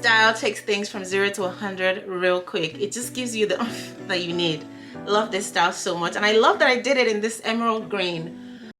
style takes things from 0 to 100 real quick. It just gives you the oomph that you need. Love this style so much, and I love that I did it in this emerald green.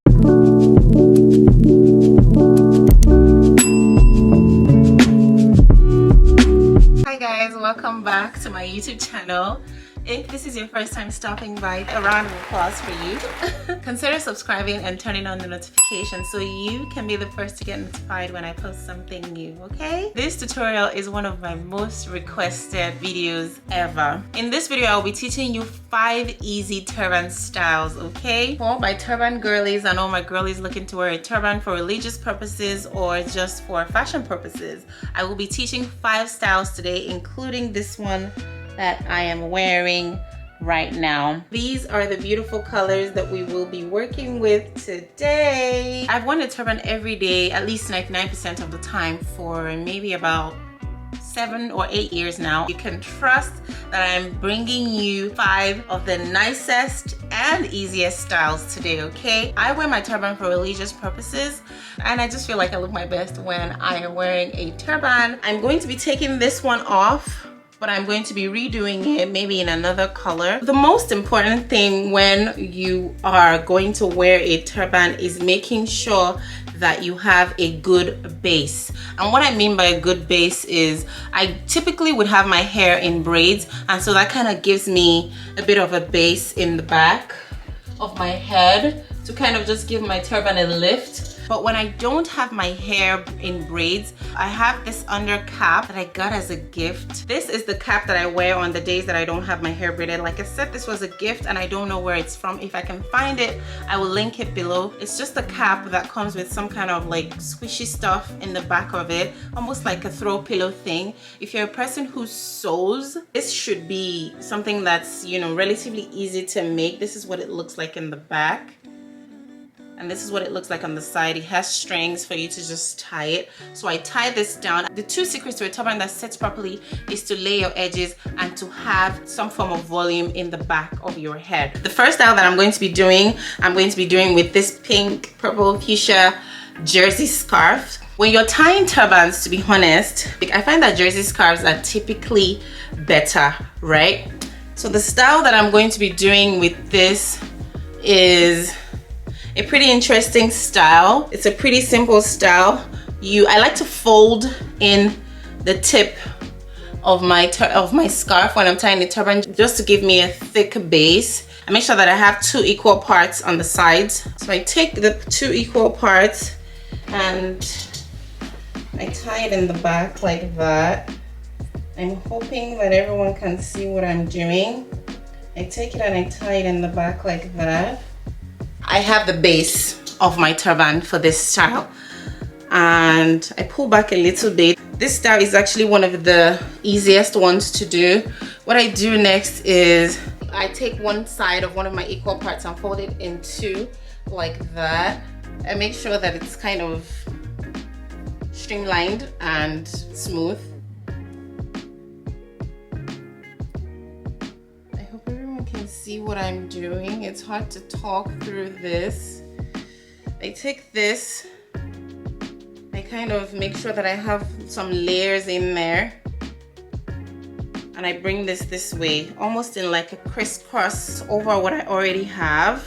Hi guys, welcome back to my YouTube channel. If this is your first time stopping by, a round of applause for you. Consider subscribing and turning on the notifications so you can be the first to get notified when I post something new, okay? This tutorial is one of my most requested videos ever. In this video, I'll be teaching you 5 easy turban styles, okay? For all my turban girlies and all my girlies looking to wear a turban for religious purposes or just for fashion purposes, I will be teaching 5 styles today, including this one that I am wearing right now. These are the beautiful colors that we will be working with today. I've worn a turban every day, at least 99% of the time, for maybe about 7 or 8 years now. You can trust that I'm bringing you 5 of the nicest and easiest styles today, okay? I wear my turban for religious purposes, and I just feel like I look my best when I am wearing a turban. I'm going to be taking this one off, but I'm going to be redoing it maybe in another color. The most important thing when you are going to wear a turban is making sure that you have a good base. And what I mean by a good base is I typically would have my hair in braids, and so that kind of gives me a bit of a base in the back of my head to kind of just give my turban a lift. But when I don't have my hair in braids, I have this under cap that I got as a gift. This is the cap that I wear on the days that I don't have my hair braided. Like I said, this was a gift and I don't know where it's from. If I can find it, I will link it below. It's just a cap that comes with some kind of like squishy stuff in the back of it, almost like a throw pillow thing. If you're a person who sews, this should be something that's, you know, relatively easy to make. This is what it looks like in the back. And this is what it looks like on the side. It has strings for you to just tie it. So I tie this down. The 2 secrets to a turban that sits properly is to lay your edges and to have some form of volume in the back of your head. The first style that I'm going to be doing with this pink, purple, fuchsia jersey scarf. When you're tying turbans, to be honest, I find that jersey scarves are typically better, right? So the style that I'm going to be doing with this is a pretty interesting style. It's a pretty simple style. I like to fold in the tip of my scarf when I'm tying the turban, just to give me a thick base. I make sure that I have 2 equal parts on the sides. So I take the 2 equal parts and I tie it in the back like that. I'm hoping that everyone can see what I'm doing. I take it and I tie it in the back like that. I have the base of my turban for this style, and I pull back a little bit. This style is actually one of the easiest ones to do. What I do next is I take one side of one of my equal parts and fold it in 2 like that. I make sure that it's kind of streamlined and smooth. See what I'm doing. It's hard to talk through this. I take this, I kind of make sure that I have some layers in there, and I bring this way, almost in like a crisscross over what I already have,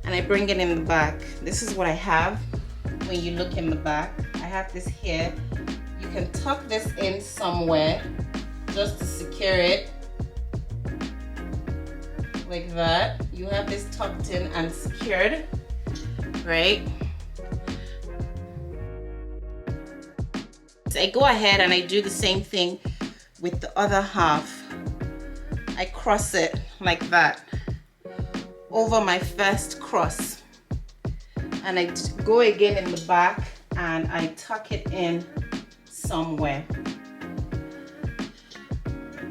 and I bring it in the back. This is what I have when you look in the back. I have this here. You can tuck this in somewhere just to secure it. Like that. You have this tucked in and secured, right? So I go ahead and I do the same thing with the other half. I cross it like that over my first cross, and I go again in the back and I tuck it in somewhere.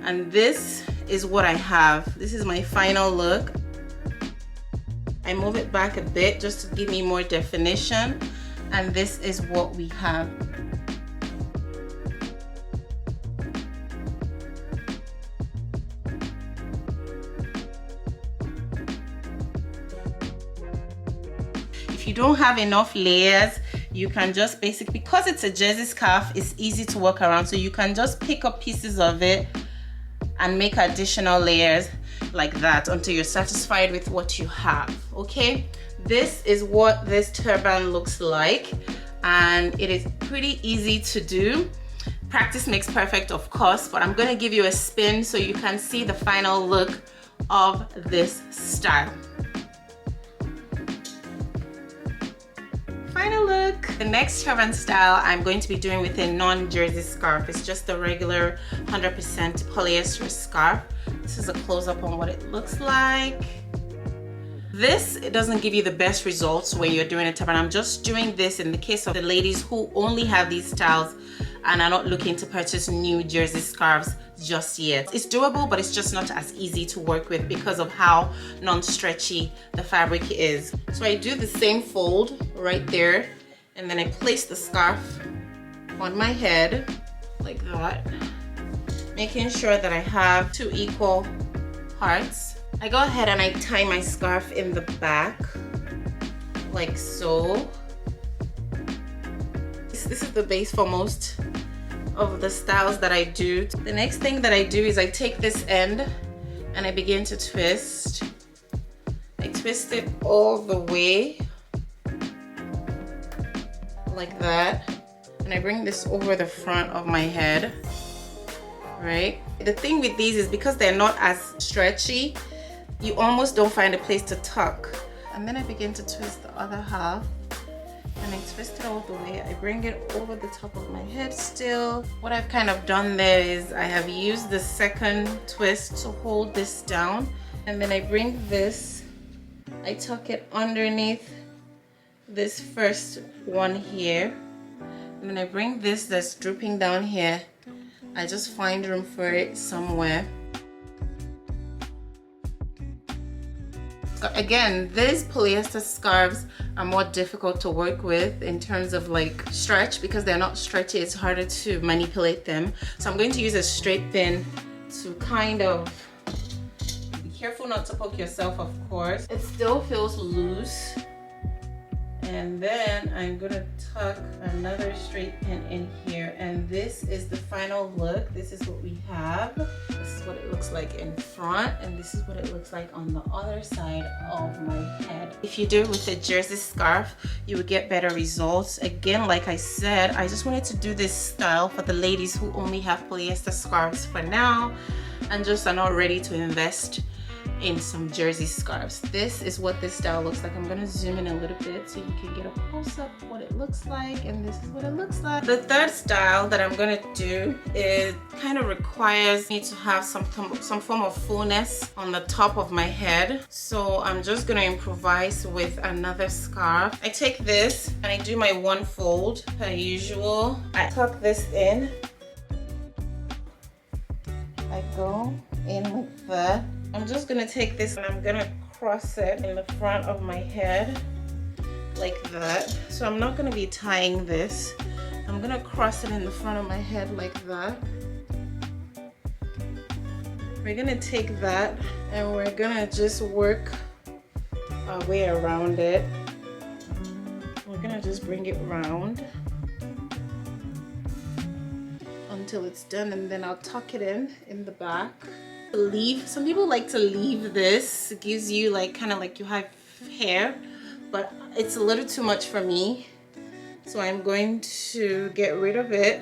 And this is what I have. This is my final look. I move it back a bit just to give me more definition, and this is what we have. If you don't have enough layers, you can just basically, because it's a jersey scarf, it's easy to work around, so you can just pick up pieces of it and make additional layers like that until you're satisfied with what you have. Okay, this is what this turban looks like, and it is pretty easy to do. Practice makes perfect, of course, but I'm gonna give you a spin so you can see the final look of this style. Final look. The next turban style I'm going to be doing with a non-jersey scarf. It's just a regular 100% polyester scarf. This is a close-up on what it looks like. This, it doesn't give you the best results when you're doing a turban. I'm just doing this in the case of the ladies who only have these styles and are not looking to purchase new jersey scarves just yet. It's doable, but it's just not as easy to work with because of how non-stretchy the fabric is. So I do the same fold right there, and then I place the scarf on my head like that, making sure that I have 2 equal parts. I go ahead and I tie my scarf in the back like so. This is the base for most of the styles that I do. The next thing that I do is I take this end and I begin to twist. I twist it all the way like that, and I bring this over the front of my head, right? The thing with these is because they're not as stretchy, you almost don't find a place to tuck. And then I begin to twist the other half, and I twist it all the way. I bring it over the top of my head still. What I've kind of done there is I have used the second twist to hold this down, and then I bring this, I tuck it underneath this first one here, and then I bring this that's drooping down here. I just find room for it somewhere. Again, these polyester scarves are more difficult to work with in terms of like stretch, because they're not stretchy. It's harder to manipulate them. So I'm going to use a straight pin to kind of, be careful not to poke yourself, of course. It still feels loose. And then I'm gonna tuck another straight pin in here, and this is the final look. This is what we have. This is what it looks like in front, and this is what it looks like on the other side of my head. If you do it with a jersey scarf, you will get better results. Again, like I said, I just wanted to do this style for the ladies who only have polyester scarves for now and just are not ready to invest in some jersey scarves. This is what this style looks like. I'm gonna zoom in a little bit so you can get a close-up of what it looks like, and this is what it looks like. The third style that I'm gonna do is kind of requires me to have some form of fullness on the top of my head. So I'm just gonna improvise with another scarf. I take this and I do my one fold per usual. I tuck this in. I go in like that. I'm just gonna take this and I'm gonna cross it in the front of my head like that. So I'm not gonna be tying this. I'm gonna cross it in the front of my head like that. We're gonna take that and we're gonna just work our way around it. We're gonna just bring it round until it's done, and then I'll tuck it in the back. Some people like to leave this. It gives you like kind of like you have hair, but it's a little too much for me, so I'm going to get rid of it.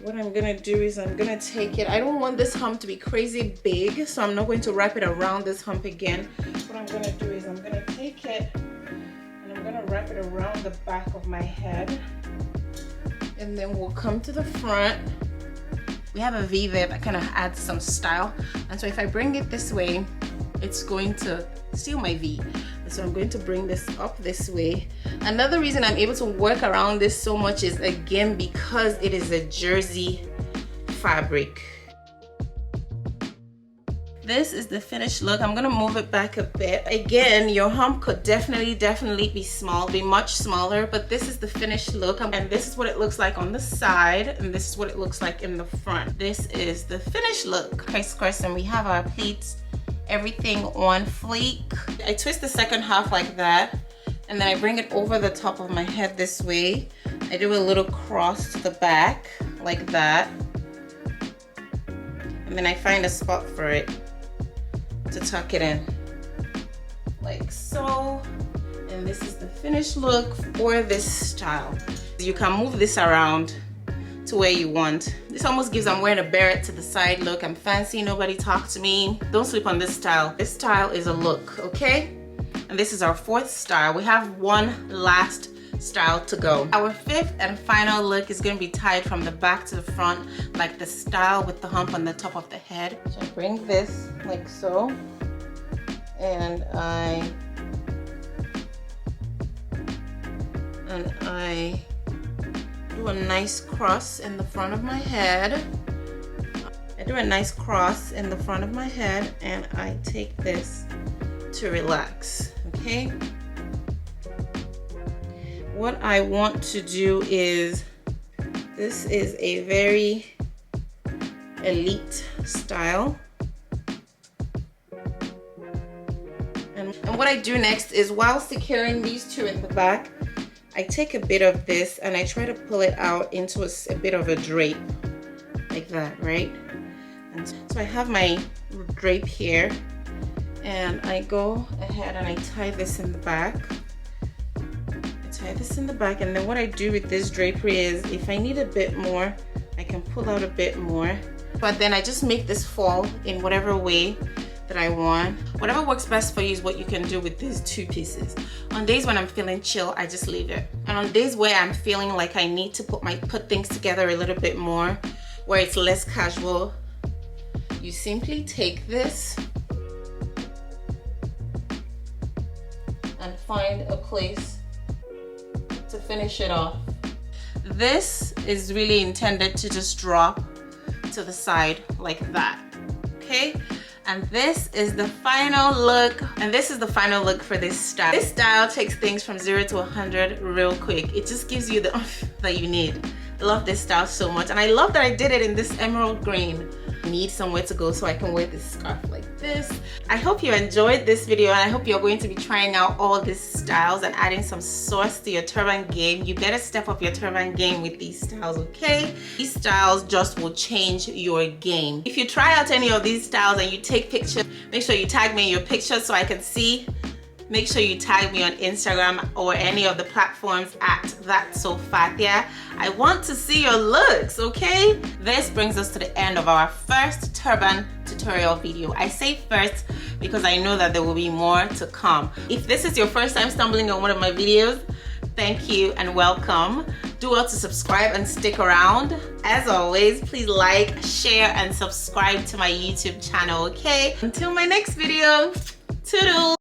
What I'm gonna do is I'm gonna take it. I don't want this hump to be crazy big, so I'm not going to wrap it around this hump again. What I'm gonna do is I'm gonna take it and I'm gonna wrap it around the back of my head, and then we'll come to the front. We have a V there that kind of adds some style, and so if I bring it this way, it's going to steal my V. And so I'm going to bring this up this way. Another reason I'm able to work around this so much is, again, because it is a jersey fabric. This is the finished look. I'm gonna move it back a bit. Again, your hump could definitely be much smaller, but this is the finished look, and this is what it looks like on the side, and this is what it looks like in the front. This is the finished look. Crisscross, and we have our pleats, everything on fleek. I twist the second half like that, and then I bring it over the top of my head this way. I do a little cross to the back like that, and then I find a spot for it to tuck it in like so. And this is the finished look for this style. You can move this around to where you want. This almost gives I'm wearing a beret to the side look. I'm fancy, nobody talk to me. Don't sleep on this style. This style is a look, okay? And this is our 4th style. We have one last style to go. Our 5th and final look is going to be tied from the back to the front, like the style with the hump on the top of the head. So I bring this like so, and I do a nice cross in the front of my head. I do a nice cross in the front of my head, and I take this to relax, okay? What I want to do is, this is a very elite style. And what I do next is, while securing these two in the back, I take a bit of this and I try to pull it out into a bit of a drape like that, right? And so I have my drape here, and I go ahead and I tie this in the back. I tie this in the back, and then what I do with this drapery is, if I need a bit more, I can pull out a bit more. But then I just make this fall in whatever way that I want. Whatever works best for you is what you can do with these 2 pieces. On days when I'm feeling chill, I just leave it. And on days where I'm feeling like I need to put things together a little bit more, where it's less casual, you simply take this and find a place to finish it off. This is really intended to just drop to the side like that, okay? And this is the final look, and this is the final look for this style. This style takes things from 0 to 100 real quick. It just gives you the oomph that you need. I love this style so much, and I love that I did it in this emerald green. I need somewhere to go so I can wear this scarf like this. I hope you enjoyed this video, and I hope you're going to be trying out all these styles and adding some sauce to your turban game. You better step up your turban game with these styles, okay? These styles just will change your game. If you try out any of these styles and you take pictures, make sure you tag me in your pictures so I can see. Make sure you tag me on Instagram or any of the platforms at @thatssofathia. I want to see your looks, okay? This brings us to the end of our first turban tutorial video. I say first because I know that there will be more to come. If this is your first time stumbling on one of my videos, thank you and welcome. Do well to subscribe and stick around. As always, please like, share, and subscribe to my YouTube channel, okay? Until my next video, toodles!